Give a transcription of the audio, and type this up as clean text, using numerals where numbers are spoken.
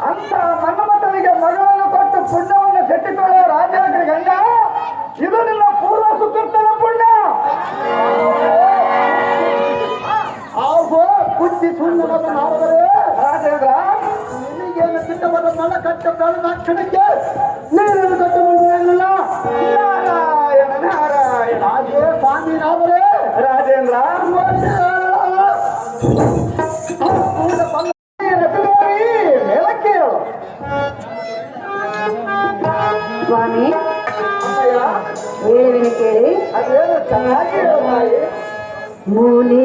ಅಂತ ಮನ್ಮಥನಿಗೆ ಮಗಳನ್ನು ಕೊಟ್ಟು ಪುಣ್ಯವನ್ನು ಕಟ್ಟಿಕೊಳ್ಳುವ ರಾಜೇಂದ್ರ ಗಂಡ ಇದು ನಿನ್ನ ಪೂರ್ವ ಸುಕೃತನ ಪುಣ್ಯ. ಬುದ್ಧಿ ಸುಳ್ಳು ನಾವರೇ ರಾಜೇಂದ್ರ, ನಿನಗೇನು ಚಿತ್ತವಾದ ಮನ ಕಟ್ಟ ಪ್ರಾಣದಾಕ್ಷಣಕ್ಕೆ ನೀನು ಕಟ್ಟು ಬಂದಿಲ್ಲ. ನಾರಾಯಣ ನಾರಾಯಣ ಹಾಗೇ ಸ್ವಾಮಿ ನಾವರೇ ರಾಜೇಂದ್ರ. ಸ್ವಾಮಿ ಹೇಳುವಿನ ಕೇಳಿ. ಅದೇನು ಚೆನ್ನಾಗಿ ಮೂಲೆ